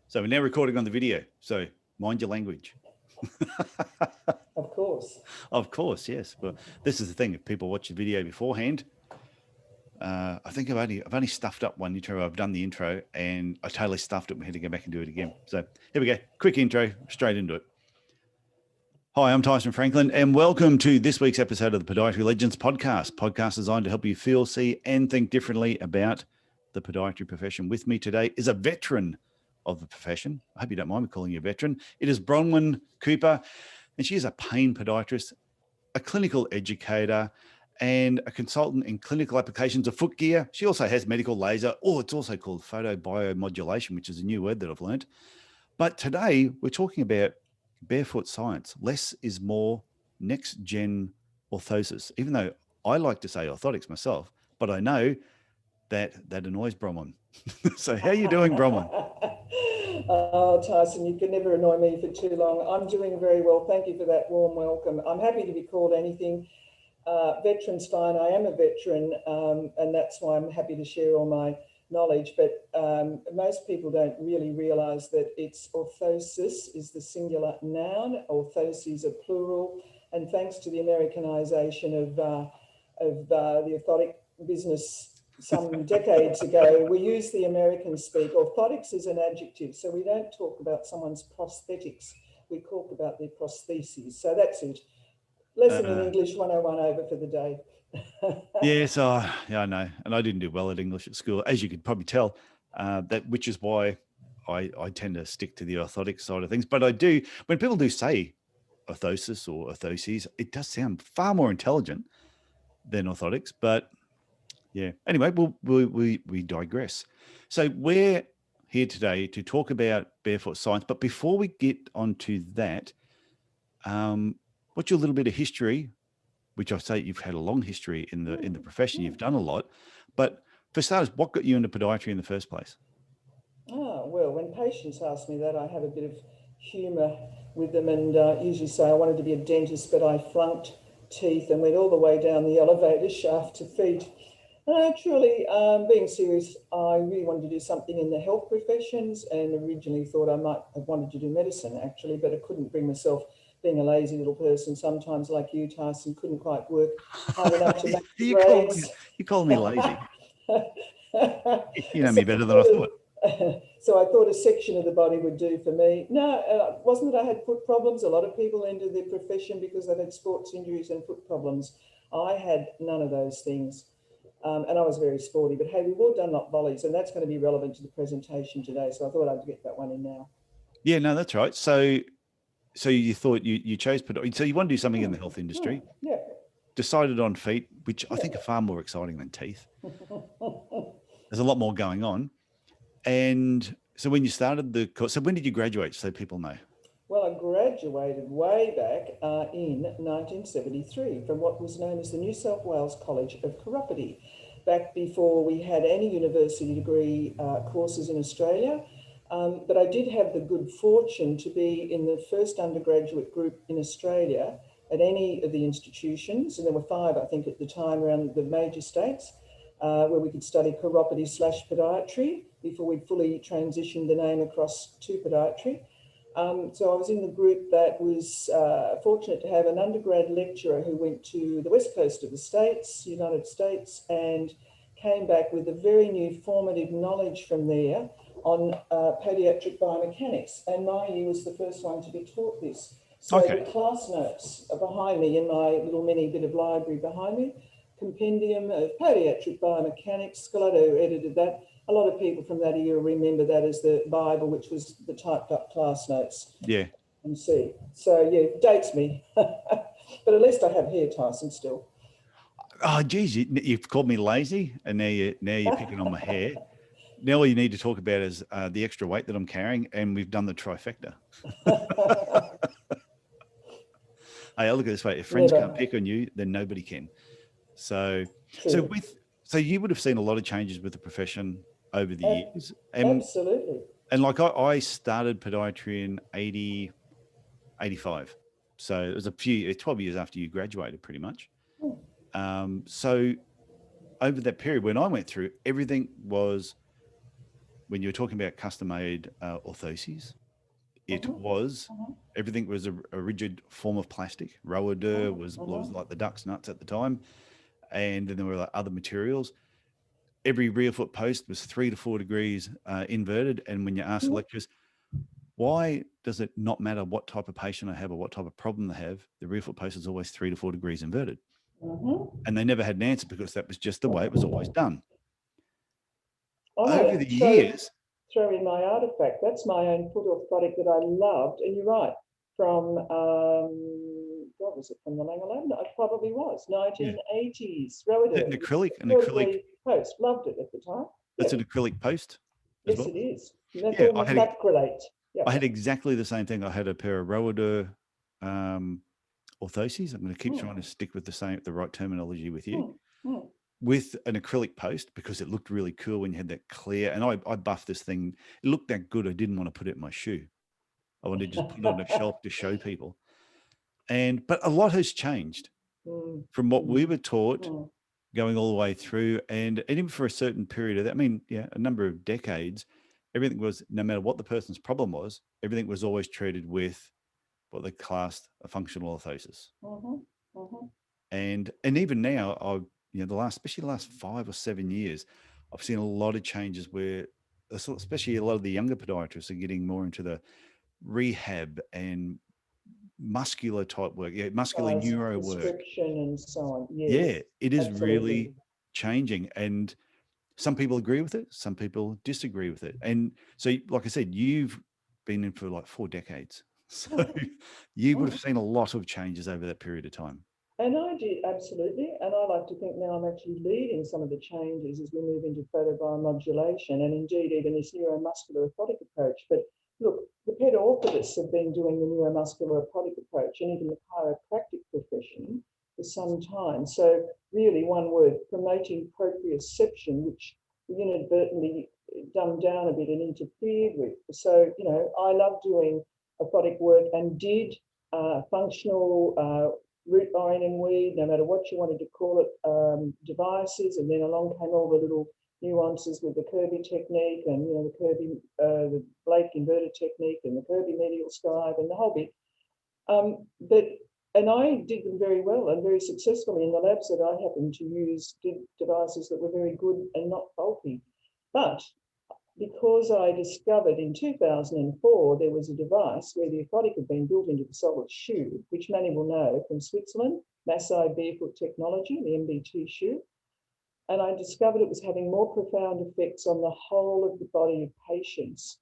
So we're now recording on the video. So mind your language. Of course. Of course, yes. But this is the thing. If people watch the video beforehand, I think I've only stuffed up one intro. I've done the intro and I totally stuffed it. We had to go back and do it again. So here we go. Quick intro, straight into it. Hi, I'm Tyson Franklin, and welcome to this week's episode of the Podiatry Legends podcast designed to help you feel, see, and think differently about the podiatry profession. With me today is a veteran of the profession. I hope you don't mind me calling you a veteran. It is Bronwyn Cooper, and she is a pain podiatrist, a clinical educator, and a consultant in clinical applications of footgear. She also has medical laser, or it's also called photobiomodulation, which is a new word that I've learned. But today we're talking about Barefoot Science. Less is more, next gen orthosis. Even though I like to say orthotics myself, but I know that annoys Bronwyn. So how are you doing, Bronwyn? Oh, Tyson, you can never annoy me for too long. I'm doing very well. Thank you for that warm welcome. I'm happy to be called anything. Veteran's fine. I am a veteran, and that's why I'm happy to share all my knowledge. But most people don't really realise that it's orthosis is the singular noun, orthoses are plural, and thanks to the Americanisation of the orthotic business some decades ago, we use the American speak. Orthotics is an adjective, so we don't talk about someone's prosthetics. We talk about their prostheses. So that's it. Lesson in English 101 over for the day. Yes, yeah, I know. And I didn't do well at English at school, as you could probably tell, which is why I tend to stick to the orthotic side of things. But I do, when people do say orthosis or orthoses, it does sound far more intelligent than orthotics. But yeah, anyway, we digress. So we're here today to talk about Barefoot Science. But before we get onto that, what's your little bit of history? Which I say you've had a long history in the profession. You've done a lot, but for starters, what got you into podiatry in the first place? Oh, well, when patients ask me that, I have a bit of humour with them and usually say I wanted to be a dentist, but I flunked teeth and went all the way down the elevator shaft to feet. Truly, being serious, I really wanted to do something in the health professions and originally thought I might have wanted to do medicine, actually, but I couldn't bring myself, being a lazy little person, sometimes like you, Tyson, couldn't quite work hard enough to make grades. You call me lazy. You know me better than I thought. So I thought a section of the body would do for me. No, it wasn't that I had foot problems. A lot of people enter their profession because they've had sports injuries and foot problems. I had none of those things. And I was very sporty, but hey, we've all done lot volleys, and that's going to be relevant to the presentation today. So I thought I'd get that one in now. Yeah, no, that's right. So you thought you chose, so you want to do something in the health industry. Yeah. Decided on feet, which I think are far more exciting than teeth. There's a lot more going on. And so when you started the course, so when did you graduate, so people know? Well, I graduated way back in 1973 from what was known as the New South Wales College of Chiropody, back before we had any university degree courses in Australia. But I did have the good fortune to be in the first undergraduate group in Australia at any of the institutions, and there were 5, I think, at the time around the major states, where we could study chiropody/podiatry before we fully transitioned the name across to podiatry. So I was in the group that was fortunate to have an undergrad lecturer who went to the west coast of the States, United States, and came back with a very new formative knowledge from there on pediatric biomechanics. And my year was the first one to be taught this. So the class notes are behind me in my little mini bit of library behind me, compendium of pediatric biomechanics. Scalotto edited that. A lot of people from that era remember that as the Bible, which was the typed up class notes. Yeah. And see. So, yeah, dates me. But at least I have hair, Tyson, still. Oh, geez, you've called me lazy, and now you're picking on my hair. Now all you need to talk about is the extra weight that I'm carrying, and we've done the trifecta. Hey, I'll look at it this way. If friends can't pick on you, then nobody can. So you would have seen a lot of changes with the profession over the years. Absolutely. And like I started podiatry in 85. So it was 12 years after you graduated pretty much. So over that period when I went through, everything was when you were talking about custom-made orthoses, it Mhm, was mhm, everything was a rigid form of plastic. Roeder was mhm. like the duck's nuts at the time, and then there were like other materials. Every rear foot post was 3 to 4 degrees inverted. And when you ask the lecturers, why does it not matter what type of patient I have or what type of problem they have, the rear foot post is always 3 to 4 degrees inverted? Mhm. And they never had an answer because that was just the way it was always done. I Over want the to throw years, throw in my artifact. That's my own foot orthotic that I loved. And you're right, from what was it, from the Langerland? It probably was yeah, 1980s. Roeder, an acrylic, vertebrae post. Loved it at the time. that's Yep. an acrylic post as Yes, well. it is. Yeah, Metal macrolate. I Yep. had exactly the same thing. I had a pair of Roeder orthoses. I'm going to keep trying to stick with the right terminology with you, Mm, mm. with an acrylic post because it looked really cool when you had that clear. And I buffed this thing. It looked that good. I didn't want to put it in my shoe. I wanted to just put it on a shelf to show people. But a lot has changed Mm, from what we mm, were taught mm. going all the way through. And even for a certain period of that, I mean, yeah, a number of decades, everything was, no matter what the person's problem was, everything was always treated with what they classed a functional orthosis. Mhm, mhm. And even now, especially the last 5 or 7 years, I've seen a lot of changes where, especially a lot of the younger podiatrists are getting more into the rehab and muscular type work, muscular Size neuro work. prescription and so on. Yeah, Yes, it is absolutely. really changing, and some people agree with it, some people disagree with it. And so, like I said, you've been in for like 4 decades, so Mm, you would mm. have seen a lot of changes over that period of time. And I did, absolutely. And I like to think now I'm actually leading some of the changes as we move into photobiomodulation and indeed even this neuromuscular orthotic approach. But look, the orthotists have been doing the neuromuscular orthotic approach and even the chiropractic profession for some time. So really, one word, promoting proprioception, which we inadvertently dumbed down a bit and interfered with. So, I love doing orthotic work and did functional root, vine, and weed, no matter what you wanted to call it, devices. And then along came all the little nuances with the Kirby technique and, the Blake inverted technique and the Kirby medial scribe and the whole bit. And I did them very well and very successfully in the labs that I happened to use, did devices that were very good and not faulty. But because I discovered in 2004 there was a device where the orthotic had been built into the solid shoe, which many will know from Switzerland, Massai Barefoot Technology, the MBT shoe. And I discovered it was having more profound effects on the whole of the body of patients.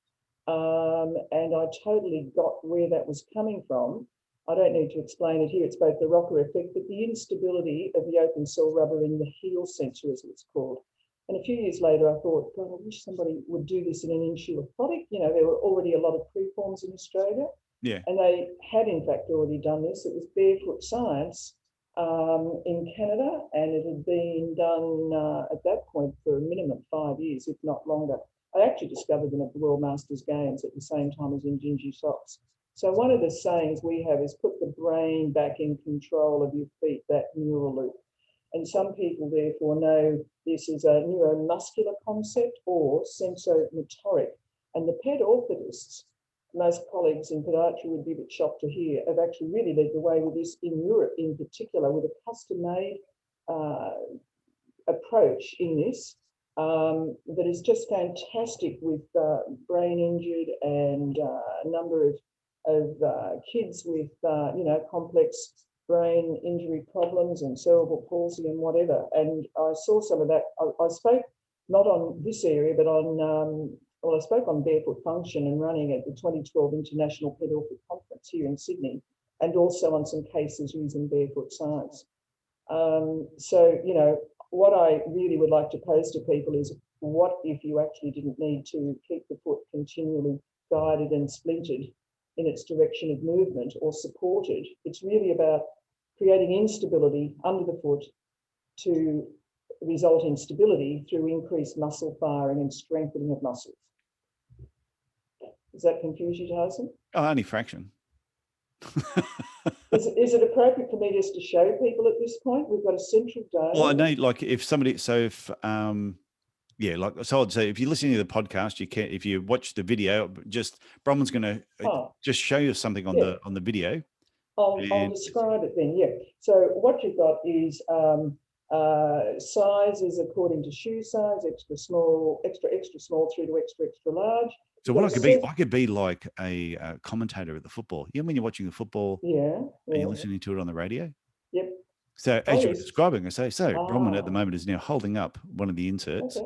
And I totally got where that was coming from. I don't need to explain it here. It's both the rocker effect, but the instability of the open cell rubber in the heel sensor, as it's called. And a few years later, I thought, God, I wish somebody would do this in an in-shie orthotic. There were already a lot of preforms in Australia, Yeah. and they had, in fact, already done this. It was Barefoot Science in Canada, and it had been done at that point for a minimum of 5 years, if not longer. I actually discovered them at the World Masters Games at the same time as in-shie socks. So one of the sayings we have is put the brain back in control of your feet, that neural loop. And some people therefore know this is a neuromuscular concept or sensomotoric. And the orthotists, most colleagues in podiatry would be a bit shocked to hear, have actually really led the way with this in Europe in particular, with a custom-made approach in this that is just fantastic with brain injured and a number of kids with, complex brain injury problems and cerebral palsy and whatever. And I saw some of that. I spoke not on this area, but on, I spoke on barefoot function and running at the 2012 International Pediatric Conference here in Sydney, and also on some cases using Barefoot Science. So, what I really would like to pose to people is, what if you actually didn't need to keep the foot continually guided and splinted in its direction of movement or supported? It's really about creating instability under the foot to result in stability through increased muscle firing and strengthening of muscles. Does that confuse you, Tyson? Oh, only fraction. Is it appropriate for me just to show people at this point? We've got a central dome. Well, I know, like if somebody, so if Yeah, like so I'd say if you're listening to the podcast, you can if you watch the video, just Bronwyn's going to just show you something on the video. I'll describe it then. Yeah. So what you've got is sizes according to shoe size: extra small, extra small through to extra large. So what I could be like a commentator at the football. You know, when you're watching the football, and you're listening to it on the radio. Yep. So as you were describing, I say, Bronwyn at the moment is now holding up one of the inserts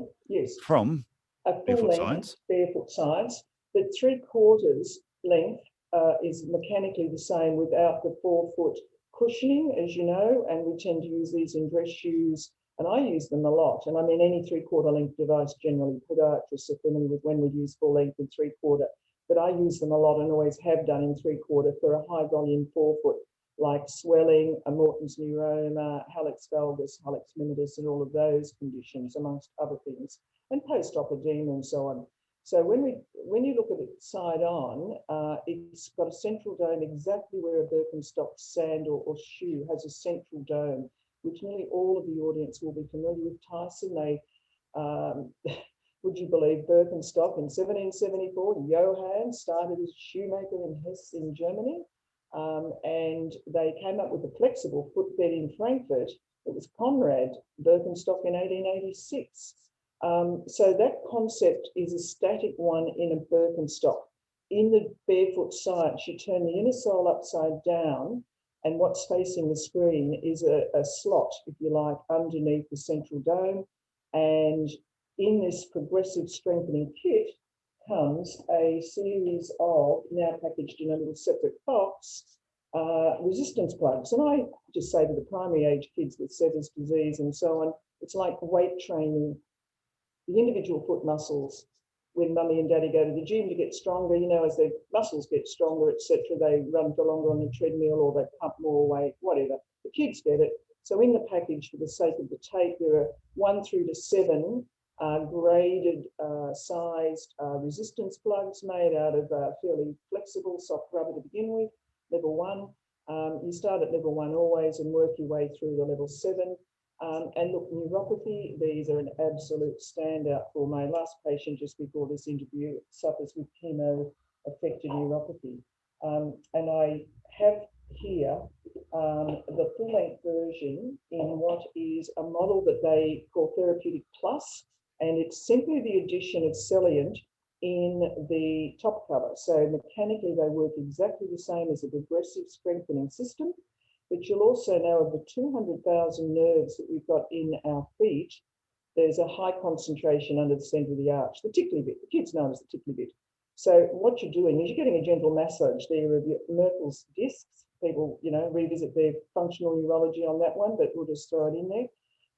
from a full length Barefoot Science, but 3/4 length is mechanically the same without the 4-foot cushioning, as you know, and we tend to use these in dress shoes, and I use them a lot. And I mean, any 3/4 length device, generally podiatrists are familiar with when we use full length and 3/4, but I use them a lot and always have done in 3/4 for a high volume 4-foot, like swelling, a Morton's neuroma, hallux valgus, hallux limitus, and all of those conditions, amongst other things, and post-op edema and so on. So when you look at it side on, it's got a central dome exactly where a Birkenstock sandal or shoe has a central dome, which nearly all of the audience will be familiar with. Tyson, they, would you believe, Birkenstock in 1774, Johann started as a shoemaker in Hesse in Germany. And they came up with a flexible footbed in Frankfurt. It was Conrad Birkenstock in 1886. So that concept is a static one in a Birkenstock. In the Barefoot Science, you turn the inner sole upside down, and what's facing the screen is a slot, if you like, underneath the central dome. And in this progressive strengthening kit comes a series of, now packaged in a little separate box, resistance plugs. And I just say to the primary age kids with Sever's disease and so on, it's like weight training. The individual foot muscles, when mummy and daddy go to the gym to get stronger, you know, as their muscles get stronger, etc., they run for longer on the treadmill or they pump more weight, whatever. The kids get it. So in the package, for the sake of the tape, there are 1 through to 7 graded sized resistance plugs made out of fairly flexible soft rubber to begin with. Level 1, you start at level 1 always and work your way through the level 7. And look, neuropathy, these are an absolute standout for my last patient just before this interview suffers with chemo-affected neuropathy. And I have here the full-length version in what is a model that they call Therapeutic Plus, and it's simply the addition of Celiant in the top cover. So mechanically, they work exactly the same as a progressive strengthening system, but you'll also know of the 200,000 nerves that we've got in our feet. There's a high concentration under the centre of the arch, the tickly bit. The kids know it as the tickly bit. So what you're doing is you're getting a gentle massage there of your Merkel's discs. People, you know, revisit their functional neurology on that one, but we'll just throw it in there.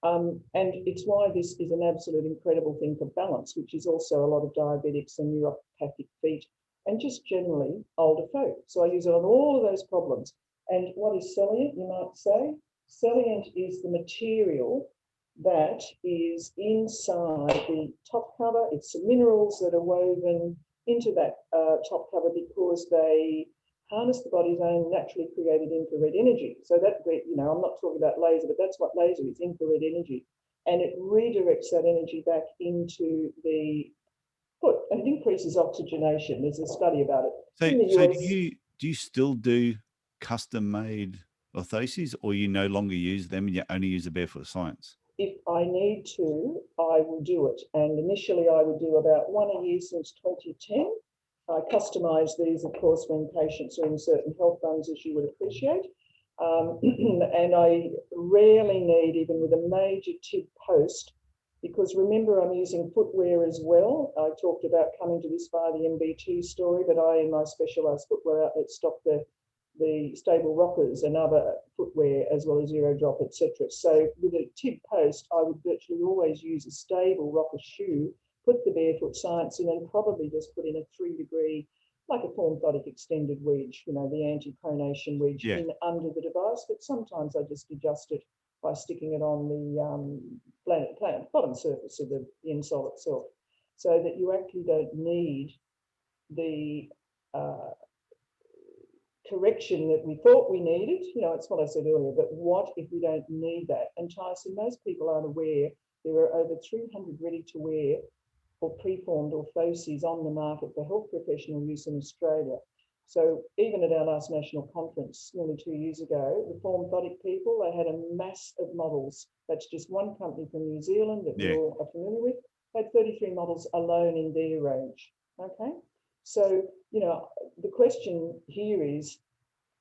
And it's why this is an absolute incredible thing for balance, which is also a lot of diabetics and neuropathic feet and just generally older folk. So I use it on all of those problems. And what is Celiant, you might say? Celiant is the material that is inside the top cover. It's the minerals that are woven into that top cover because they harness the body's own naturally created infrared energy. So that, you know, I'm not talking about laser, but that's what laser is, infrared energy. And it redirects that energy back into the foot and it increases oxygenation. There's a study about it. So do you still do custom-made orthoses, or you no longer use them and you only use the Barefoot Science? If I need to, I will do it. And initially I would do about 1 a year since 2010. I customise these, of course, when patients are in certain health funds, as you would appreciate. And I rarely need, even with a major tib post, because remember, I'm using footwear as well. I talked about coming to this via the MB2 story, but I, in my specialised footwear outlet, stock the stable rockers and other footwear as well as Zero Drop, etc. So with a tib post, I would virtually always use a stable rocker shoe, put the Barefoot Science in, and probably just put in a 3-degree, like a orthotic extended wedge, you know, the anti-pronation wedge in under the device. But sometimes I just adjust it by sticking it on the bottom surface of the insole itself, so that you actually don't need the correction that we thought we needed. You know, it's what I said earlier, but what if we don't need that? And Tyson, most people aren't aware there are over 300 ready-to-wear or preformed orthoses on the market for health professional use in Australia. So even at our last national conference nearly 2 years ago, the Orthotic people, they had a mass of models. That's just one company from New Zealand that we all are familiar with. They had 33 models alone in their range. Okay, so the question here is,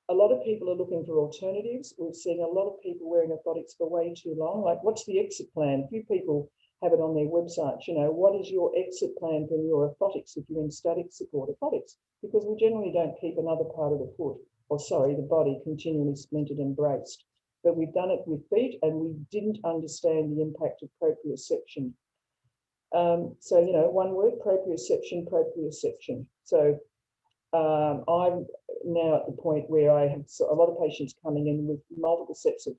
a lot of people are looking for alternatives. We're seeing a lot of people wearing orthotics for way too long. Like, what's the exit plan? A few people have it on their website. What is your exit plan from your orthotics if you're in static support orthotics? Because we generally don't keep another part of the foot, or sorry, the body continually splinted and braced. But we've done it with feet, and we didn't understand the impact of proprioception. So, one word, proprioception. So I'm now at the point where I have a lot of patients coming in with multiple sets of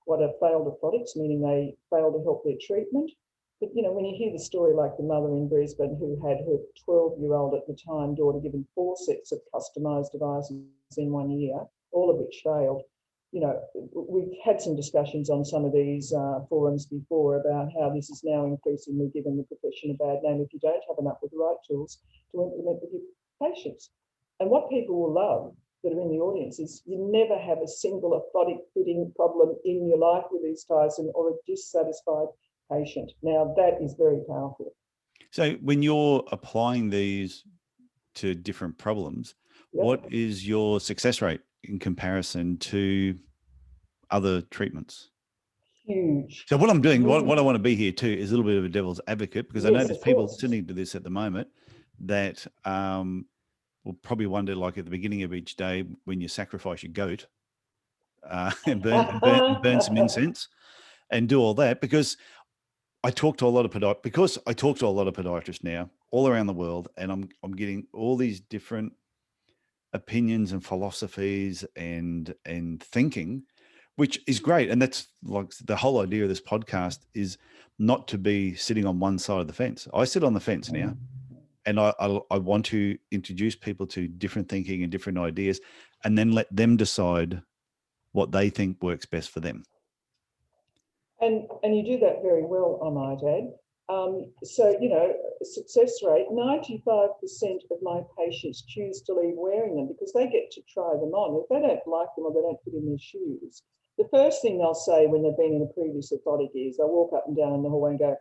what are failed orthotics, meaning they fail to help their treatment. But, when you hear the story like the mother in Brisbane who had her 12-year-old at the time daughter given 4 sets of customised devices in 1 year, all of which failed, we've had some discussions on some of these forums before about how this is now increasingly given the profession a bad name if you don't have enough of the right tools to implement with your patients. And what people will love that are in the audience is you never have a single orthotic fitting problem in your life with these Tyson or a dissatisfied patient. Now, that is very powerful. So when you're applying these to different problems, what is your success rate in comparison to other treatments? Huge. So what I'm doing, what I want to be here too, is a little bit of a devil's advocate, because I know there's people listening to this at the moment that will probably wonder, like at the beginning of each day when you sacrifice your goat and burn some incense and do all that, because I talk to a lot of podiatrists now all around the world, and I'm getting all these different opinions and philosophies and thinking, which is great. And that's like the whole idea of this podcast, is not to be sitting on one side of the fence. I sit on the fence now, and I want to introduce people to different thinking and different ideas, and then let them decide what they think works best for them. And you do that very well, I might add. So, success rate, 95% of my patients choose to leave wearing them because they get to try them on. If they don't like them or they don't fit in their shoes, the first thing they'll say when they've been in a previous orthotic is they'll walk up and down in the hallway and go,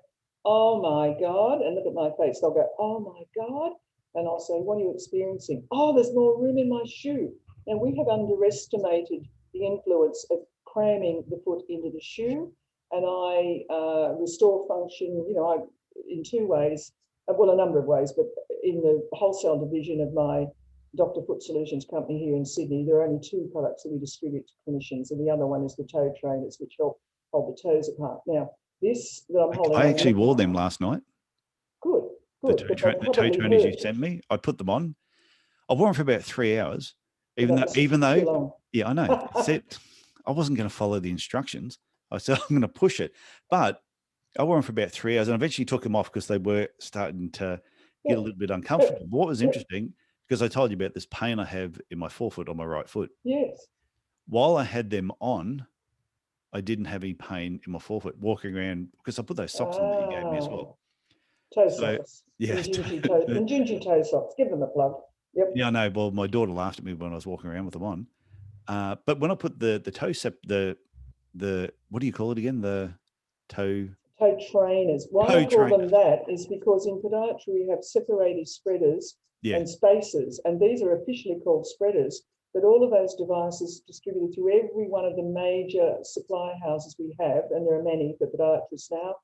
"Oh my God," and look at my face. They'll go, "Oh my God." And I'll say, "What are you experiencing?" "Oh, there's more room in my shoe." Now, we have underestimated the influence of cramming the foot into the shoe. And I restore function, in 2 ways, well, a number of ways, but in the wholesale division of my Dr. Foot Solutions company here in Sydney, there are only 2 products that we distribute to clinicians, and the other one is the toe trainers, which help hold the toes apart. Now, this that I'm holding, I actually wore them last night. Good. The toe trainers you sent me, I put them on. I wore them for about 3 hours, even though, yeah, I know. I wasn't going to follow the instructions. I said, I'm going to push it. But I wore them for about 3 hours and eventually took them off because they were starting to get a little bit uncomfortable. But what was interesting, because I told you about this pain I have in my forefoot on my right foot. Yes. While I had them on, I didn't have any pain in my forefoot walking around, because I put those socks on that you gave me as well. Toe socks. Yeah. Injinji toe socks. Give them a plug. Yep. Yeah, I know. Well, my daughter laughed at me when I was walking around with them on. But when I put the toe the what do you call it again? The toe trainers. Why I call them that is because in podiatry we have separated spreaders and spacers, and these are officially called spreaders. But all of those devices distributed through every one of the major supply houses we have, and there are many for podiatrists now,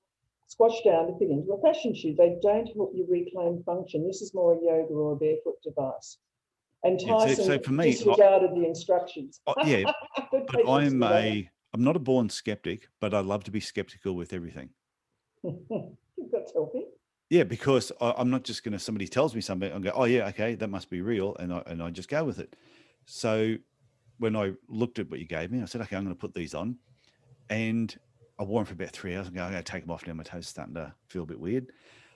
squash down to fit into a fashion shoe. They don't help you reclaim function. This is more a yoga or a barefoot device. And Tyson for me, disregarded the instructions. Yeah, but I'm not a born skeptic, but I love to be skeptical with everything. That's healthy. Yeah, because I'm not just going to, somebody tells me something, I'll go, oh yeah, okay, that must be real. And I just go with it. So when I looked at what you gave me, I said, okay, I'm going to put these on. And I wore them for about 3 hours. I'm going to take them off now. My toes starting to feel a bit weird.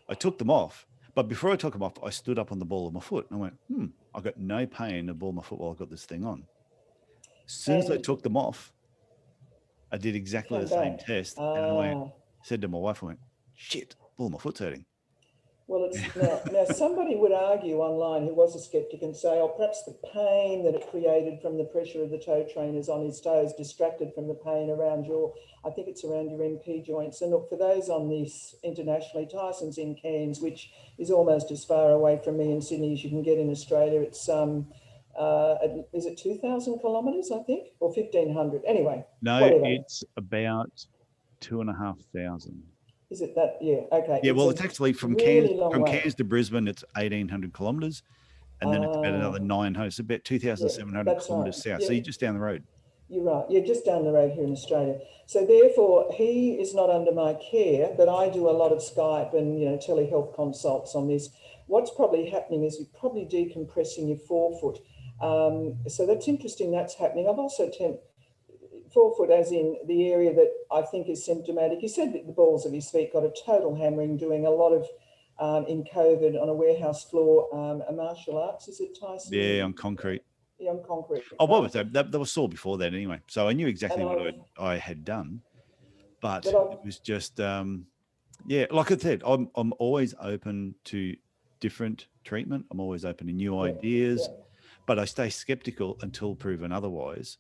I took them off. But before I took them off, I stood up on the ball of my foot and I went, I got no pain in the ball of my foot while I got this thing on. As soon as I took them off, I did exactly the same test. And I said to my wife, I went, shit, all my foot's hurting. Well, it's now somebody would argue online who was a skeptic and say, oh, perhaps the pain that it created from the pressure of the toe trainers on his toes distracted from the pain around I think it's around your MP joints. And look, for those on this internationally, Tyson's in Cairns, which is almost as far away from me in Sydney as you can get in Australia. It's, is it 2,000 kilometres, I think, or 1,500? Anyway, No, whatever. it's about 2,500. Is it that? Yeah, okay. Yeah, well, it's actually from really Cairns to Brisbane, it's 1,800 kilometres, and then it's about another 900. It's about 2,700 kilometres south. Yeah. So you're just down the road. You're right. You're just down the road here in Australia. So therefore, he is not under my care, but I do a lot of Skype and telehealth consults on this. What's probably happening is you're probably decompressing your forefoot. So that's interesting. That's happening. I've also forefoot, as in the area that I think is symptomatic. He said that the balls of his feet got a total hammering, doing a lot of in COVID on a warehouse floor, a martial arts. Is it, Tyson? Yeah, on concrete. Yeah, on concrete. Oh, what was that? That was sore before that anyway. So I knew exactly what I had done, but it was just, yeah, like I said, I'm always open to different treatment. I'm always open to new ideas, but I stay skeptical until proven otherwise.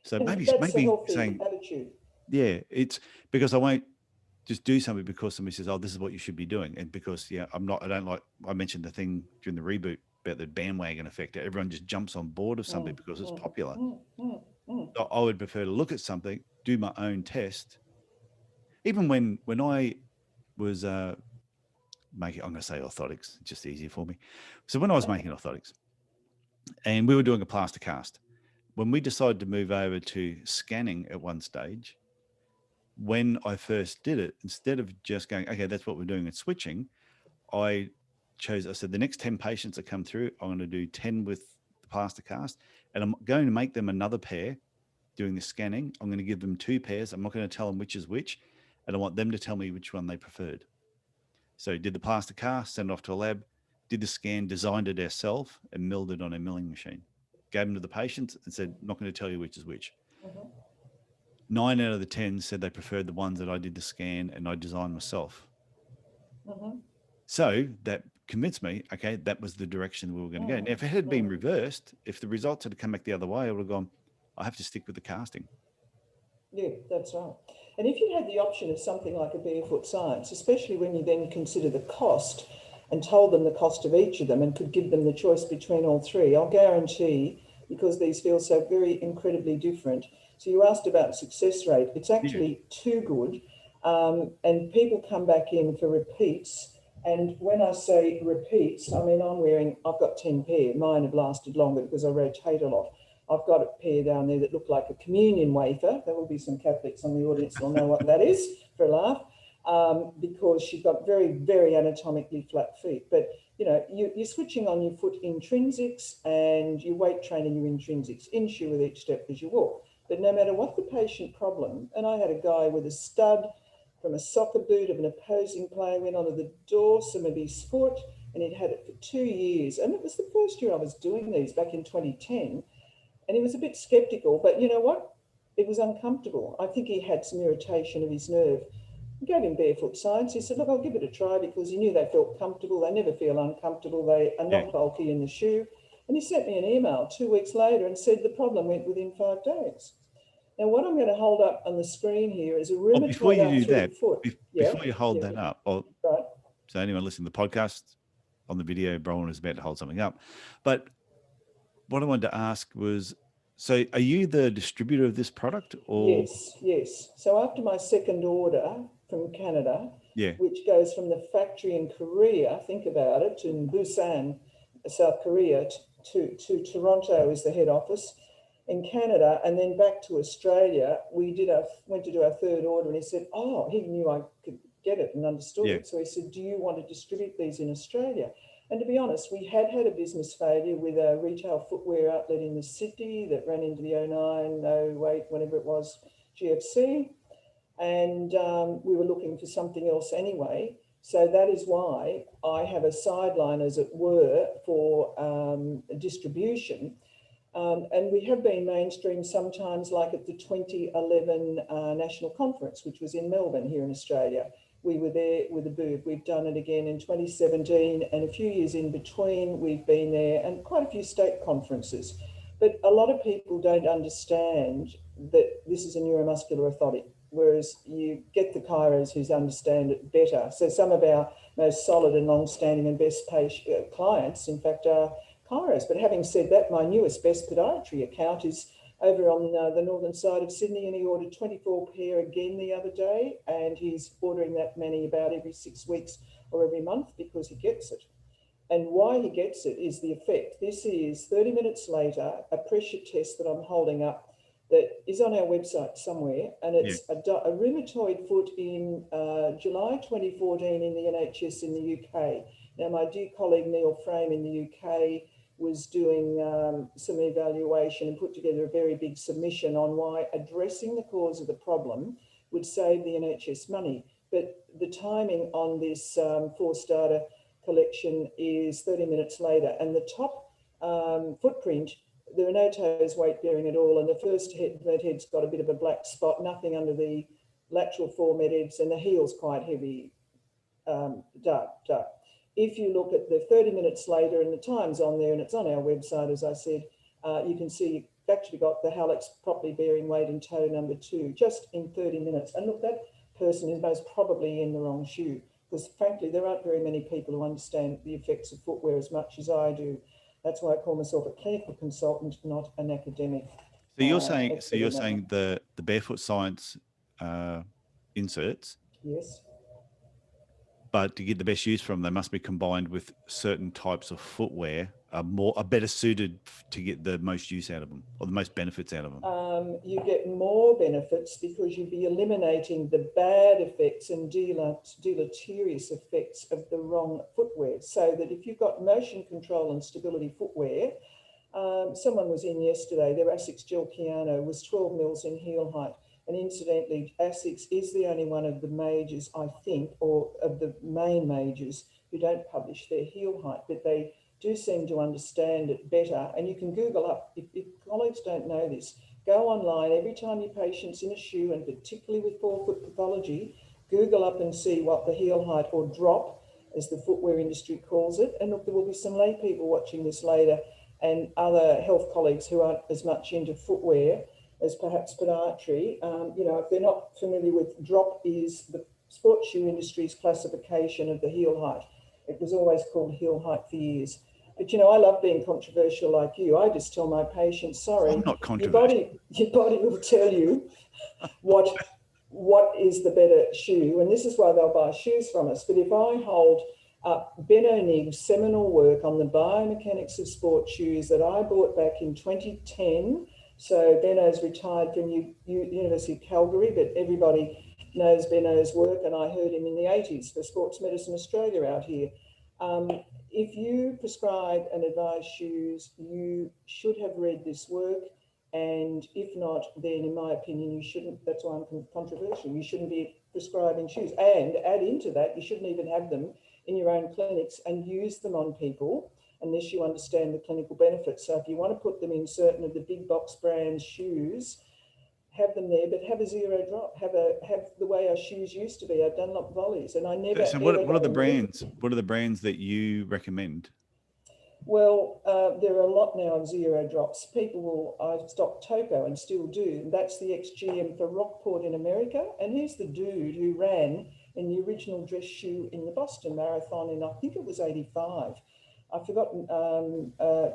So maybe saying attitude. Yeah, it's because I won't just do something because somebody says, "Oh, this is what you should be doing," and because I don't like. I mentioned the thing during the reboot about the bandwagon effect. Everyone just jumps on board of something because it's popular. So I would prefer to look at something, do my own test. Even when I was making, I'm going to say orthotics, it's just easier for me. So when I was making orthotics, and we were doing a plaster cast. When we decided to move over to scanning at one stage, when I first did it, instead of just going, okay, that's what we're doing and switching, I said, the next 10 patients that come through, I'm going to do 10 with the plaster cast, and I'm going to make them another pair doing the scanning. I'm going to give them 2 pairs. I'm not going to tell them which is which, and I want them to tell me which one they preferred. So did the plaster cast, sent it off to a lab, did the scan, designed it ourselves, and milled it on a milling machine. Gave them to the patients and said, I'm not going to tell you which is which. 9 out of the 10 said they preferred the ones that I did the scan and I designed myself. So that convinced me, okay, that was the direction we were going to go. Now, if it had been reversed, if the results had come back the other way, I would have gone, I have to stick with the casting. Yeah, that's right. And if you had the option of something like a Barefoot Science, especially when you then consider the cost and told them the cost of each of them and could give them the choice between all 3, I'll guarantee, because these feel so very incredibly different. So you asked about success rate. It's actually too good. And people come back in for repeats. And when I say repeats, I mean, I've got 10 pair. Mine have lasted longer because I rotate a lot. I've got a pair down there that look like a communion wafer. There will be some Catholics on the audience that'll know what that is for a laugh, because she's got very, very anatomically flat feet. But, you're switching on your foot intrinsics and your weight training your intrinsics, in-shie with each step as you walk. But no matter what the patient problem, and I had a guy with a stud from a soccer boot of an opposing player went onto the dorsum of his foot, and he'd had it for 2 years. And it was the first year I was doing these back in 2010. And he was a bit skeptical, but you know what? It was uncomfortable. I think he had some irritation of his nerve. I gave him Barefoot Science. He said, look, I'll give it a try, because he knew they felt comfortable. They never feel uncomfortable. They are not bulky in the shoe. And he sent me an email 2 weeks later and said the problem went within 5 days. Now, what I'm going to hold up on the screen here is a rheumatoid before you do that, foot. Before you hold that up, right. So anyone listening to the podcast, on the video, Bronwyn is about to hold something up. But what I wanted to ask was, so are you the distributor of this product? Or? Yes. So after my second order from Canada, which goes from the factory in Korea, think about it, in Busan, South Korea, to Toronto is the head office in Canada, and then back to Australia, we went to do our third order, and he said, he knew I could get it and understood it. So he said, do you want to distribute these in Australia? And to be honest, we had a business failure with a retail footwear outlet in the city that ran into the 09, 08, whenever it was, GFC. And we were looking for something else anyway. So that is why I have a sideline, as it were, for distribution. And we have been mainstream sometimes, like at the 2011 National Conference, which was in Melbourne here in Australia. we were there with a boob. We've done it again in 2017, and a few years in between we've been there, and quite a few state conferences. But a lot of people don't understand that this is a neuromuscular orthotic, whereas you get the chiros who understand it better. So some of our most solid and long-standing and best clients, in fact, are chiros. But having said that, my newest best podiatry account is over on the northern side of Sydney, and he ordered 24 pair again the other day, and he's ordering that many about every 6 weeks or every month because he gets it. And why he gets it is the effect. This is 30 minutes later, a pressure test that I'm holding up that is on our website somewhere, and it's a rheumatoid foot in July 2014 in the NHS in the UK. Now, my dear colleague Neil Frame in the UK was doing some evaluation and put together a very big submission on why addressing the cause of the problem would save the NHS money. But the timing on this forced data collection is 30 minutes later, and the top footprint, there are no toes weight bearing at all, and the first med head's got a bit of a black spot, nothing under the lateral four med heads, and the heel's quite heavy, dark. If you look at the 30 minutes later, and the time's on there, and it's on our website, as I said, you can see you've actually got the hallux properly bearing weight in toe number 2, just in 30 minutes. And look, that person is most probably in the wrong shoe, because frankly, there aren't very many people who understand the effects of footwear as much as I do. That's why I call myself a clinical consultant, not an academic. So you're saying the Barefoot Science inserts, yes, but to get the best use from them, they must be combined with certain types of footwear are better suited to get the most use out of them, or the most benefits out of them. You get more benefits because you'd be eliminating the bad effects and deleterious effects of the wrong footwear. So that if you've got motion control and stability footwear, someone was in yesterday, their Asics Gel Piano was 12 mils in heel height. And incidentally, Asics is the only one of the majors, I think, or of the main majors who don't publish their heel height, but they do seem to understand it better. And you can Google up, if colleagues don't know this, go online every time your patient's in a shoe, and particularly with forefoot pathology, Google up and see what the heel height, or drop, as the footwear industry calls it. And look, there will be some lay people watching this later, and other health colleagues who aren't as much into footwear as perhaps podiatry. You know, if they're not familiar with, drop is the sports shoe industry's classification of the heel height. It was always called heel height for years. But, you know, I love being controversial like you. I just tell my patients, sorry, I'm not controversial. Your body will tell you what is the better shoe. And this is why they'll buy shoes from us. But if I hold up Benno Nigg's seminal work on the biomechanics of sport shoes that I bought back in 2010, so Benno's retired from University of Calgary, but everybody knows Benno's work, and I heard him in the 80s for Sports Medicine Australia out here. If you prescribe and advise shoes, you should have read this work, and if not, then in my opinion, you shouldn't. That's why I'm controversial. You shouldn't be prescribing shoes, and add into that, you shouldn't even have them in your own clinics and use them on people unless you understand the clinical benefits. So if you want to put them in certain of the big box brands shoes, have them there, but have a zero drop. Have the way our shoes used to be, our Dunlop volleys. And I never. So what are the brands? What are the brands that you recommend? Well, there are a lot now of zero drops. I've stocked Topo and still do. That's the ex-GM for Rockport in America. And he's the dude who ran in the original dress shoe in the Boston Marathon in, I think it was 85. I've forgotten,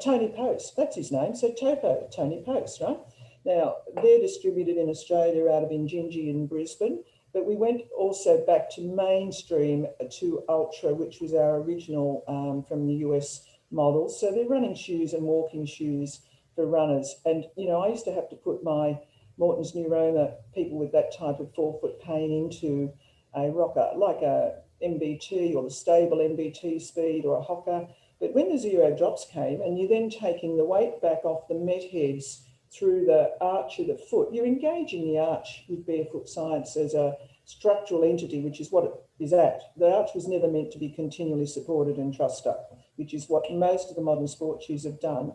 Tony Post, that's his name. So Topo, Tony Post, right? Now, they're distributed in Australia out of Injinji in Brisbane, but we went also back to mainstream to Ultra, which was our original from the US model. So they're running shoes and walking shoes for runners. And, you know, I used to have to put my Morton's Neuroma, people with that type of forefoot pain, into a rocker, like a MBT or the stable MBT speed or a Hocker. But when the zero drops came, and you're then taking the weight back off the met heads through the arch of the foot, you're engaging the arch with Barefoot Science as a structural entity, which is what it is at. The arch was never meant to be continually supported and trussed up, which is what most of the modern sport shoes have done.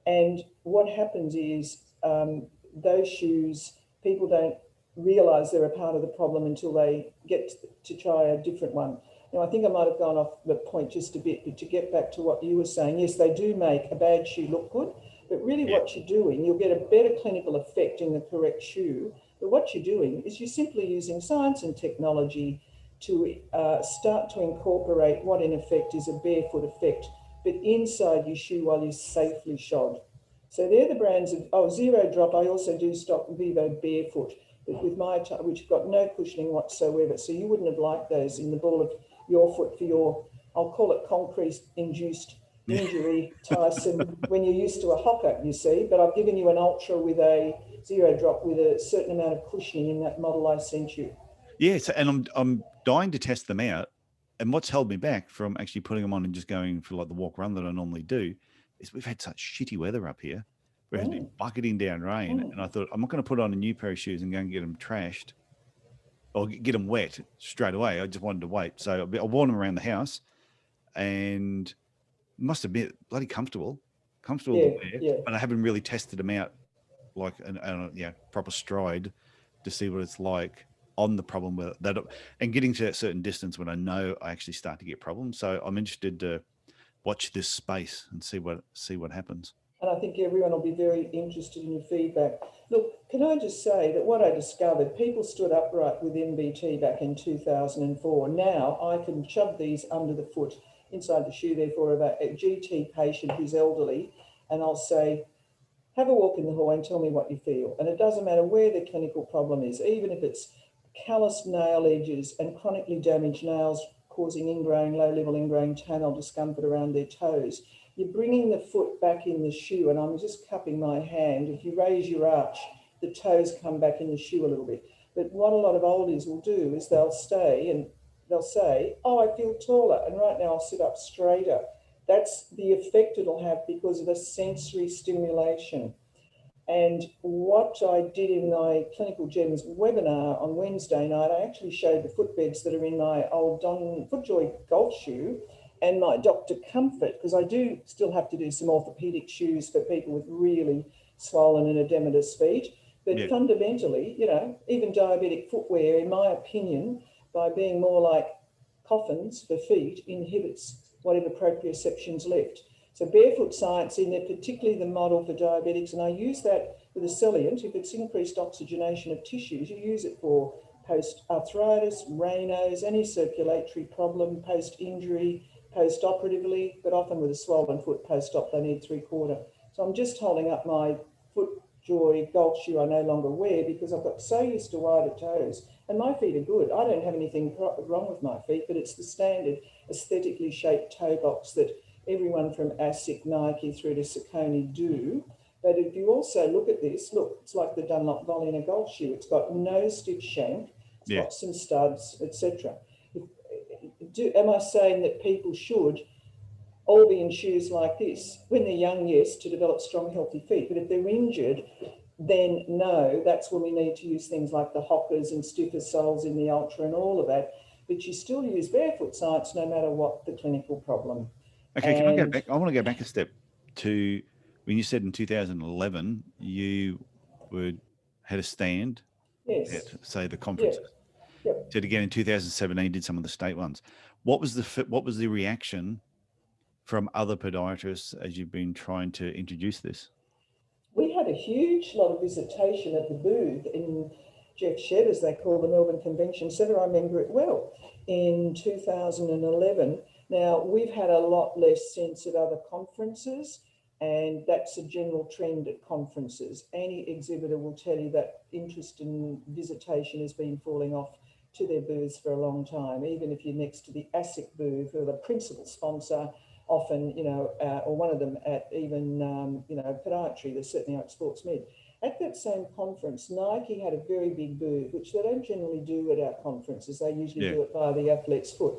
And what happens is those shoes, people don't realise they're a part of the problem until they get to try a different one. Now, I think I might have gone off the point just a bit, but to get back to what you were saying, yes, they do make a bad shoe look good, but really what you're doing, you'll get a better clinical effect in the correct shoe. But what you're doing is you're simply using science and technology to start to incorporate what in effect is a barefoot effect, but inside your shoe while you're safely shod. So they're the brands of, Zero Drop. I also do stock Vivo Barefoot, but with my, which have got no cushioning whatsoever. So you wouldn't have liked those in the ball of your foot for your, I'll call it concrete-induced injury, Tyson, when you're used to a hocker, you see. But I've given you an Ultra with a Zero Drop with a certain amount of cushioning in that model I sent you. Yes, and I'm dying to test them out. And what's held me back from actually putting them on and just going for like the walk run that I normally do is we've had such shitty weather up here. Where it has been bucketing down rain. And I thought, I'm not going to put on a new pair of shoes and go and get them trashed or get them wet straight away. I just wanted to wait. So I wore them around the house and must have been bloody comfortable to wear, but I haven't really tested them out like a proper stride to see what it's like on the problem with that, and getting to that certain distance when I know I actually start to get problems. So I'm interested to watch this space and see what happens. And I think everyone will be very interested in your feedback. Look, can I just say that what I discovered, people stood upright with MBT back in 2004. Now I can shove these under the foot inside the shoe, therefore, of a GT patient who's elderly, and I'll say, have a walk in the hall and tell me what you feel. And it doesn't matter where the clinical problem is, even if it's calloused nail edges and chronically damaged nails causing low-level ingrown toenail discomfort around their toes. You're bringing the foot back in the shoe, and I'm just cupping my hand. If you raise your arch, the toes come back in the shoe a little bit. But what a lot of oldies will do is they'll stay and they'll say, oh, I feel taller, and right now I'll sit up straighter. That's the effect it'll have because of the sensory stimulation. And what I did in my Clinical Gems webinar on Wednesday night, I actually showed the footbeds that are in my old FootJoy golf shoe and my Dr. Comfort, because I do still have to do some orthopedic shoes for people with really swollen and edematous feet. But fundamentally, even diabetic footwear, in my opinion, by being more like coffins for feet, inhibits whatever proprioception's left. So Barefoot Science in there, particularly the model for diabetics, and I use that with a Celiant. If it's increased oxygenation of tissues, you use it for post-arthritis, Raynaud's, any circulatory problem, post-injury, post-operatively, but often with a swollen foot post-op, they need 3/4. So I'm just holding up my FootJoy golf shoe I no longer wear because I've got so used to wider toes, and my feet are good. I don't have anything wrong with my feet, but it's the standard aesthetically shaped toe box that everyone from ASIC, Nike through to Saucony do. But if you also look at this, look, it's like the Dunlop Volley in a golf shoe. It's got no stiff shank, it's got some studs, etc. Am I saying that people should all be in shoes like this? When they're young, yes, to develop strong, healthy feet. But if they're injured, then no, that's when we need to use things like the Hockers and stiffer soles in the Ultra and all of that. But you still use Barefoot Science no matter what the clinical problem. Okay, can I go back? I want to go back a step to when you said in 2011 you had a stand at, say, the conferences. Said again in 2017 did some of the state ones. What was the reaction from other podiatrists as you've been trying to introduce this? We had a huge lot of visitation at the booth in Jeff Shed, as they call the Melbourne Convention Centre. I remember it well in 2011. Now, we've had a lot less since at other conferences, and that's a general trend at conferences. Any exhibitor will tell you that interest in visitation has been falling off to their booths for a long time. Even if you're next to the ASIC booth or the principal sponsor, often, or one of them at even, podiatry, they're certainly at Sports Med. At that same conference, Nike had a very big booth, which they don't generally do at our conferences. They usually do it via the athlete's foot.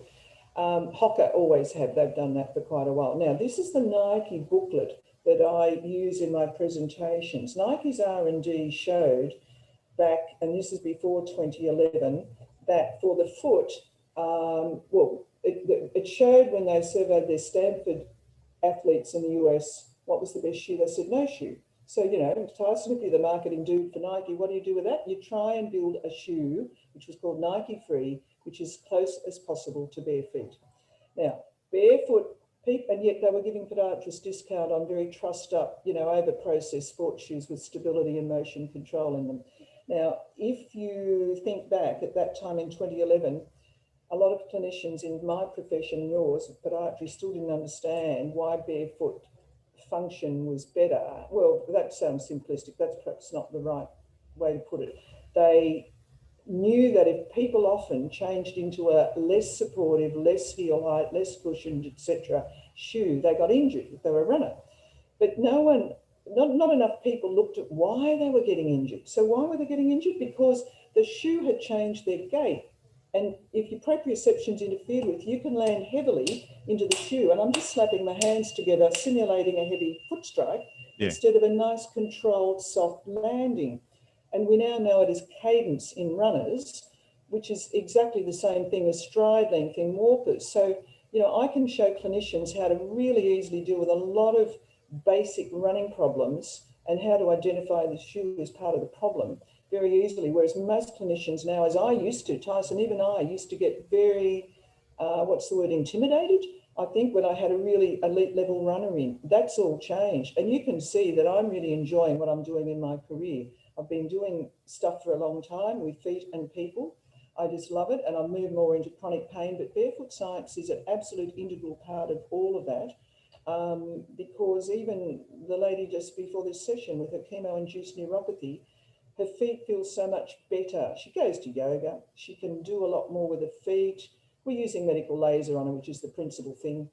Hocker always have, they've done that for quite a while. Now, this is the Nike booklet that I use in my presentations. Nike's R&D showed back, and this is before 2011, that for the foot, it showed when they surveyed their Stanford athletes in the US, what was the best shoe? They said no shoe. So, you know, Tyson, if you're the marketing dude for Nike, what do you do with that? You try and build a shoe, which was called Nike Free, which is close as possible to bare feet. Now, barefoot, and yet they were giving podiatrists discount on very trussed up, you know, over-processed sports shoes with stability and motion control in them. Now, if you think back at that time in 2011, a lot of clinicians in my profession, yours, podiatry, still didn't understand why barefoot function was better. Well, that sounds simplistic. That's perhaps not the right way to put it. They knew that if people often changed into a less supportive, less heel height, less cushioned, etc. shoe, they got injured if they were a runner. But not enough people looked at why they were getting injured. So why were they getting injured? Because the shoe had changed their gait. And if your proprioception's interfered with, you can land heavily into the shoe. And I'm just slapping my hands together, simulating a heavy foot strike, instead of a nice, controlled, soft landing. And we now know it as cadence in runners, which is exactly the same thing as stride length in walkers. So, you know, I can show clinicians how to really easily deal with a lot of basic running problems and how to identify the shoe as part of the problem very easily. Whereas most clinicians now, as I used to, Tyson, even I used to get very, intimidated, I think, when I had a really elite level runner in. That's all changed. And you can see that I'm really enjoying what I'm doing in my career. I've been doing stuff for a long time with feet and people. I just love it. And I've moved more into chronic pain, but Barefoot Science is an absolute integral part of all of that. Because even the lady just before this session with her chemo-induced neuropathy, her feet feel so much better. She goes to yoga. She can do a lot more with her feet. We're using medical laser on her, which is the principal thing.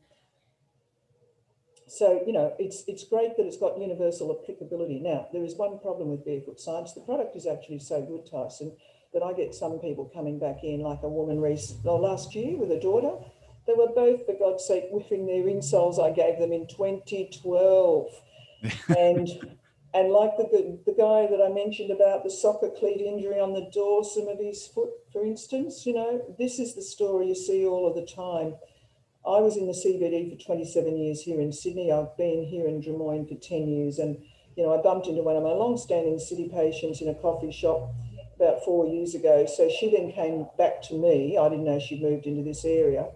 So, you know, it's great that it's got universal applicability. Now, there is one problem with Barefoot Science. The product is actually so good, Tyson, that I get some people coming back in, like a woman last year with a daughter. They were both, for God's sake, whiffing their insoles I gave them in 2012. And like the guy that I mentioned about the soccer cleat injury on the dorsum of his foot, for instance, you know, this is the story you see all of the time. I was in the CBD for 27 years here in Sydney. I've been here in Drummoyne for 10 years. And, you know, I bumped into one of my long-standing city patients in a coffee shop about 4 years ago. So she then came back to me. I didn't know she'd moved into this area.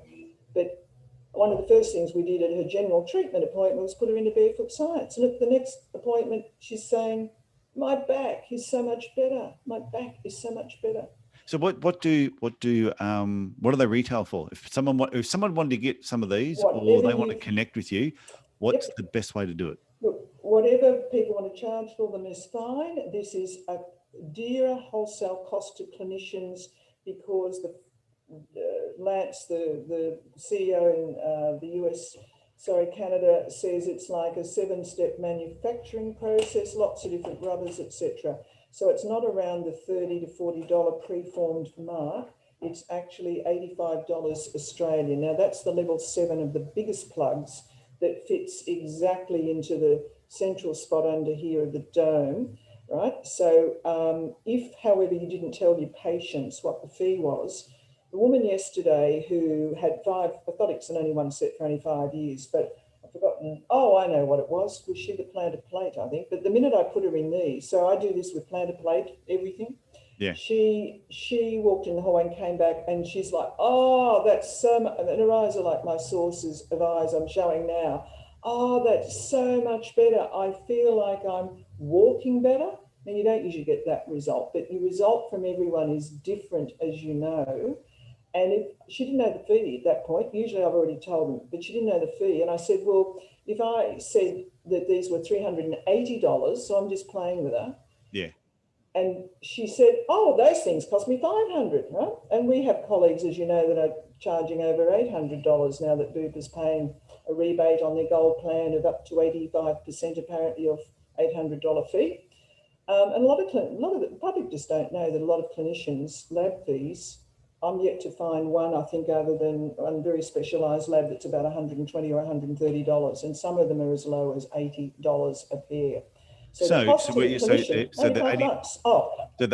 But one of the first things we did at her general treatment appointment was put her into Barefoot Science. And at the next appointment, she's saying, my back is so much better. My back is so much better. So what do they retail for? If someone wanted to get some of these, or they want to connect with you, what's the best way to do it? Look, whatever people want to charge for them is fine. This is a dearer wholesale cost to clinicians because Lance, the CEO in the Canada, says it's like a 7-step manufacturing process, lots of different rubbers, etc. So it's not around the $30 to $40 preformed mark. It's actually $85 Australian. Now that's the level 7 of the biggest plugs that fits exactly into the central spot under here of the dome, right? So if, however, you didn't tell your patients what the fee was, the woman yesterday who had 5 orthotics and only one set for only 5 years, but I've forgotten, I know what it was she the plantar plate, I think. But the minute I put her in these, so I do this with plantar plate, everything. Yeah. She walked in the hallway and came back and she's like, oh, that's so much, and her eyes are like my sources of eyes I'm showing now. Oh, that's so much better. I feel like I'm walking better. Now, you don't usually get that result, but your result from everyone is different, as you know. And if she didn't know the fee at that point, usually I've already told them, but she didn't know the fee. And I said, well, if I said that these were $380, so I'm just playing with her. Yeah. And she said, oh, those things cost me $500, right? And we have colleagues, as you know, that are charging over $800 now that Bupa's paying a rebate on their gold plan of up to 85% apparently of $800 fee. And a lot of the public just don't know that a lot of clinicians' lab fees, I'm yet to find one, I think, other than one very specialised lab that's about $120 or $130, and some of them are as low as $80 a pair. So the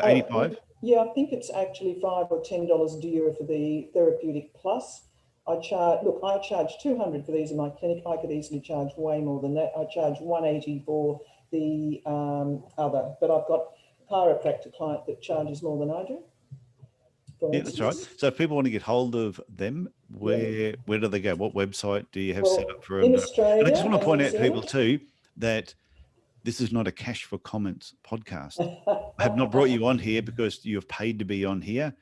85? Yeah, I think it's actually $5 or $10 dearer for the therapeutic plus. I charge $200 for these in my clinic. I could easily charge way more than that. I charge $180 for the other. But I've got a chiropractor client that charges more than I do. Yeah, that's right. So if people want to get hold of them, where do they go? What website do you have set up for them? In Australia, and I just want to point New out to people Zealand too that this is not a cash for comments podcast. I have not brought you on here because you have paid to be on here.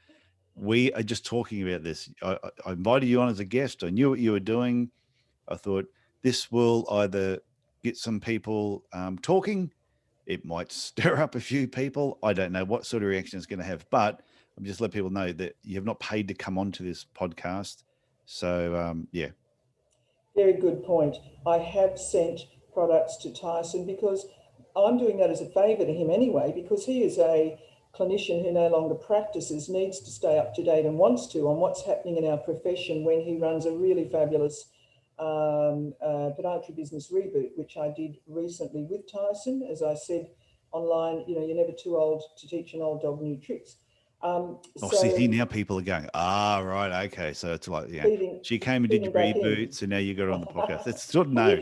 We are just talking about this. I invited you on as a guest. I knew what you were doing. I thought this will either get some people talking. It might stir up a few people. I don't know what sort of reaction it's going to have, but I'm just let people know that you have not paid to come onto this podcast. So, yeah. Very good point. I have sent products to Tyson because I'm doing that as a favour to him anyway, because he is a clinician who no longer practices, needs to stay up to date and wants to on what's happening in our profession when he runs a really fabulous podiatry business reboot, which I did recently with Tyson. As I said online, you know, you're never too old to teach an old dog new tricks. See, now people are going, right, okay. So it's like, yeah, she came and did your reboot, so now you got her on the podcast. It's sort of well,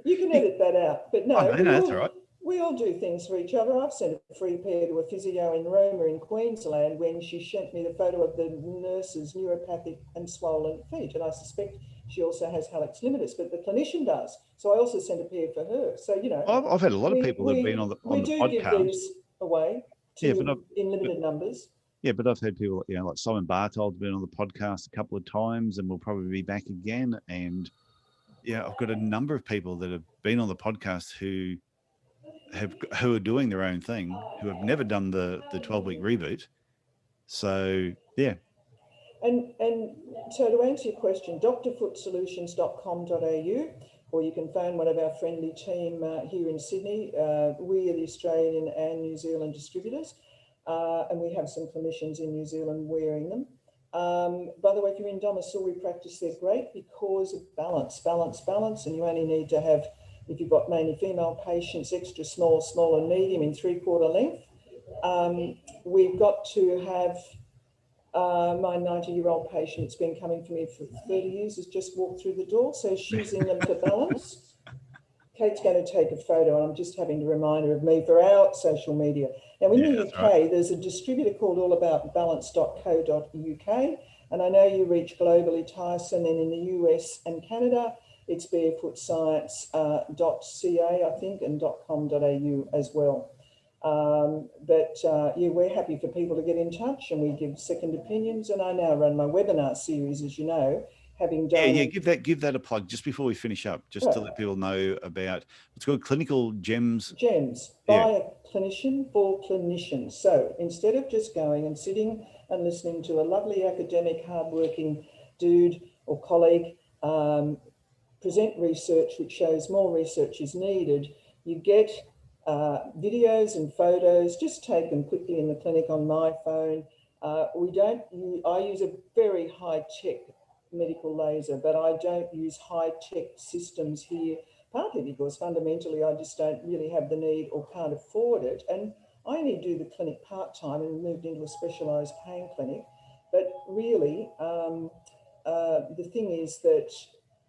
you can edit that out, but no, that's all right. We all do things for each other. I've sent a free pair to a physio in Roma in Queensland when she sent me the photo of the nurse's neuropathic and swollen feet, and I suspect she also has hallux limitus, but the clinician does. So I also sent a pair for her. So, you know, I've had a lot of people that have been on the podcast. We do give these away in limited numbers. Yeah, but I've had people, you know, like Simon Bartold's been on the podcast a couple of times and will probably be back again. And yeah, I've got a number of people that have been on the podcast who are doing their own thing, who have never done the 12-week reboot. So yeah. And so to answer your question, drfootsolutions.com.au, or you can phone one of our friendly team here in Sydney. We are the Australian and New Zealand distributors, and we have some clinicians in New Zealand wearing them. By the way, if you're in domiciliary practice, they're great because of balance, and you only need to have, if you've got mainly female patients, extra small, small and medium in 3/4 length. We've got to have, my 90-year-old patient's been coming for me for 30 years, has just walked through the door, so she's in them for balance. Kate's going to take a photo, and I'm just having a reminder of me for our social media. Now, in the UK, there's a distributor called allaboutbalance.co.uk, and I know you reach globally, Tyson, and in the US and Canada, it's barefootscience.ca, I think, and .com.au as well. Yeah, we're happy for people to get in touch, and we give second opinions. And I now run my webinar series, as you know, having done. Yeah, give that a plug just before we finish up, just to let people know about what's called Clinical Gems. Gems by a clinician for clinicians. So instead of just going and sitting and listening to a lovely academic, hardworking dude or colleague present research which shows more research is needed, you get videos and photos, just take them quickly in the clinic on my phone. I use a very high-tech medical laser, but I don't use high-tech systems here, partly because fundamentally I just don't really have the need or can't afford it. And I only do the clinic part-time and moved into a specialised pain clinic. But really, the thing is that,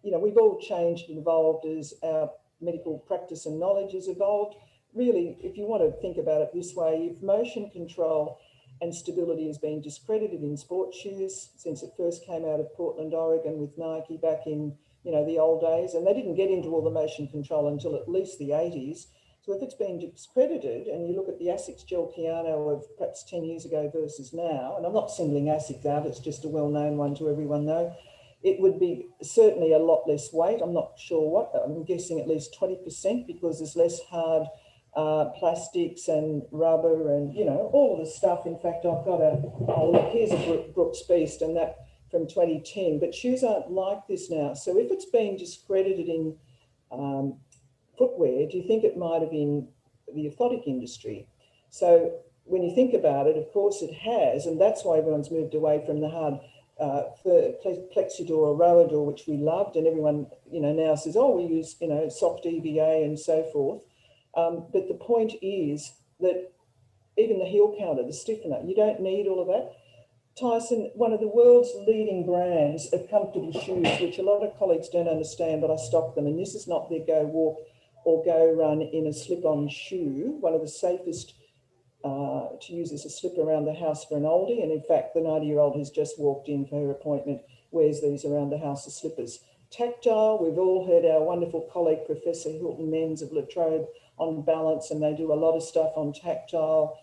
you know, we've all changed and evolved as our medical practice and knowledge has evolved. Really, if you want to think about it this way, if motion control and stability has been discredited in sports shoes since it first came out of Portland, Oregon with Nike back in, you know, the old days, and they didn't get into all the motion control until at least the 80s. So if it's been discredited and you look at the ASICS gel piano of perhaps 10 years ago versus now, and I'm not singling ASICS out, it's just a well-known one to everyone know, it would be certainly a lot less weight. I'm not sure what, I'm guessing at least 20% because there's less hard plastics and rubber and, you know, all of the stuff. In fact, I've got look, here's a Brooks Beast, and that from 2010, but shoes aren't like this now. So if it's been discredited in footwear, do you think it might have been the orthotic industry? So when you think about it, of course it has, and that's why everyone's moved away from the hard plexidor or roador, which we loved, and everyone, you know, now says, oh, we use, you know, soft EVA and so forth. But the point is that even the heel counter, the stiffener, you don't need all of that. Tyson, one of the world's leading brands of comfortable shoes, which a lot of colleagues don't understand, but I stock them, and this is not their Go Walk or go run in a slip-on shoe, one of the safest to use as a slip around the house for an oldie. And in fact, the 90-year-old who's just walked in for her appointment wears these around the house as slippers. Tactile, we've all heard our wonderful colleague, Professor Hilton Menz of La Trobe, on balance, and they do a lot of stuff on tactile.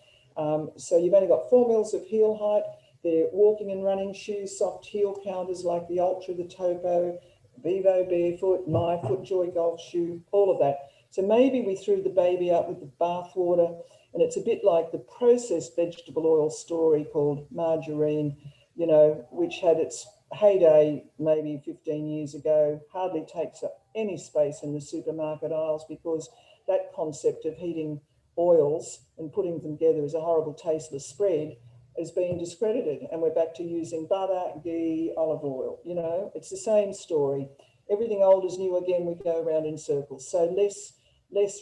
So you've only got 4 mils of heel height. They're walking and running shoes, soft heel counters like the Ultra, the Topo, Vivo Barefoot, My FootJoy golf shoe, all of that. So maybe we threw the baby out with the bathwater, and it's a bit like the processed vegetable oil story called Margarine, you know, which had its heyday maybe 15 years ago, hardly takes up any space in the supermarket aisles because that concept of heating oils and putting them together as a horrible tasteless spread is being discredited, and we're back to using butter, ghee, olive oil. You know, it's the same story. Everything old is new again. We go around in circles. So less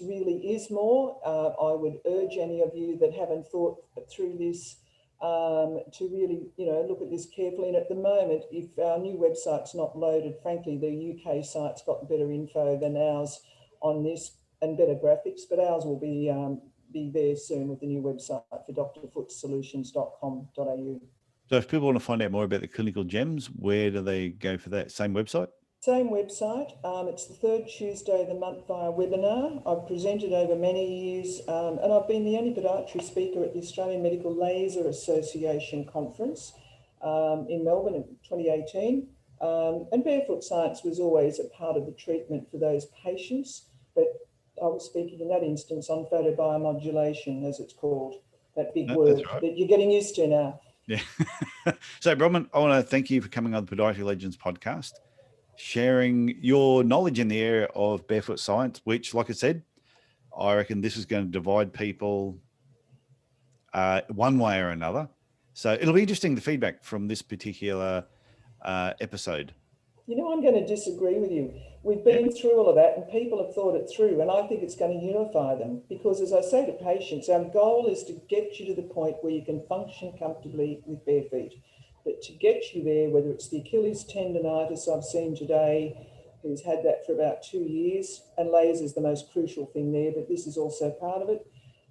really is more. I would urge any of you that haven't thought through this to really, you know, look at this carefully. And at the moment, if our new website's not loaded, frankly, the UK site's got better info than ours on this and better graphics, but ours will be there soon with the new website for drfootsolutions.com.au. So if people want to find out more about the clinical gems, where do they go for that? Same website? Same website. It's the third Tuesday of the month via webinar. I've presented over many years, and I've been the only podiatry speaker at the Australian Medical Laser Association conference in Melbourne in 2018. And Barefoot Science was always a part of the treatment for those patients, but I was speaking in that instance on photobiomodulation, as it's called, that big word that you're getting used to now. Yeah. So, Bronwyn, I want to thank you for coming on the Podiatry Legends podcast, sharing your knowledge in the area of barefoot science, which, like I said, I reckon this is going to divide people one way or another. So it'll be interesting, the feedback from this particular episode. You know, I'm going to disagree with you. We've been through all of that and people have thought it through, and I think it's going to unify them because, as I say to patients, our goal is to get you to the point where you can function comfortably with bare feet. But to get you there, whether it's the Achilles tendonitis I've seen today, who's had that for about 2 years, and laser is the most crucial thing there, but this is also part of it,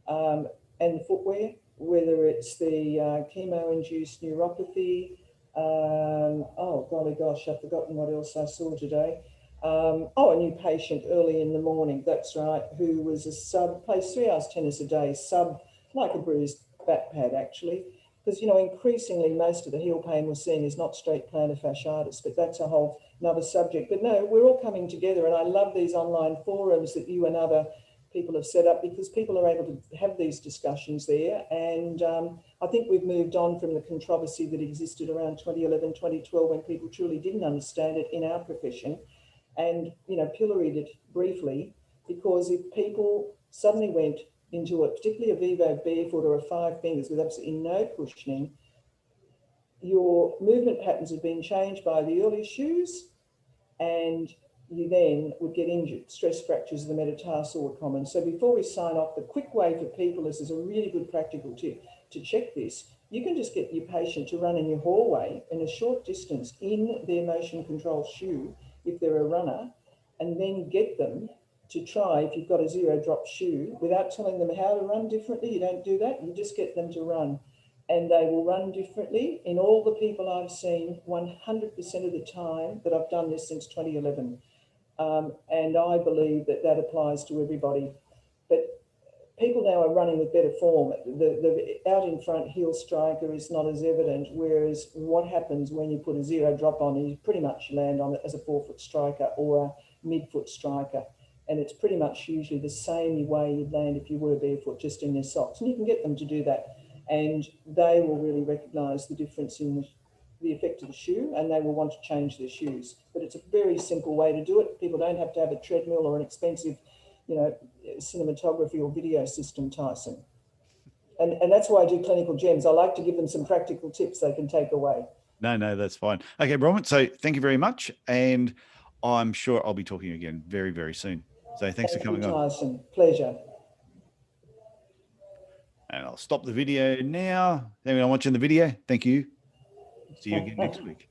and the footwear, whether it's the chemo-induced neuropathy, oh golly gosh, I've forgotten what else I saw today. A new patient early in the morning, that's right, who was plays 3 hours tennis a day, like a bruised back pad actually, because, you know, increasingly most of the heel pain we're seeing is not straight plantar fasciitis, but that's a whole another subject. But no, we're all coming together, and I love these online forums that you and other people have set up because people are able to have these discussions there. And I think we've moved on from the controversy that existed around 2011, 2012, when people truly didn't understand it in our profession and, you know, pilloried it briefly, because if people suddenly went into it, particularly a Vivo Barefoot or a 5 fingers with absolutely no cushioning, your movement patterns have been changed by the early shoes, and you then would get injured. Stress fractures of the metatarsal were common. So before we sign off, the quick way for people, this is a really good practical tip to check this. You can just get your patient to run in your hallway in a short distance in their motion control shoe, if they're a runner, and then get them to try, if you've got a 0 drop shoe, without telling them how to run differently. You don't do that. You just get them to run, and they will run differently. In all the people I've seen, 100% of the time that I've done this since 2011. And I believe that that applies to everybody. But people now are running with better form. The out in front heel striker is not as evident, whereas what happens when you put a 0 drop on, you pretty much land on it as a 4-foot striker or a mid-foot striker. And it's pretty much usually the same way you'd land if you were barefoot, just in their socks. And you can get them to do that, and they will really recognise the difference in the effect of the shoe, and they will want to change their shoes. But it's a very simple way to do it. People don't have to have a treadmill or an expensive, you know, cinematography or video system, Tyson. And that's why I do clinical gems. I like to give them some practical tips they can take away. No, that's fine. Okay, Bronwyn, so thank you very much. And I'm sure I'll be talking again very, very soon. So thanks for coming on. Tyson. Pleasure. And I'll stop the video now. Anyone watching the video, thank you. See you again next week.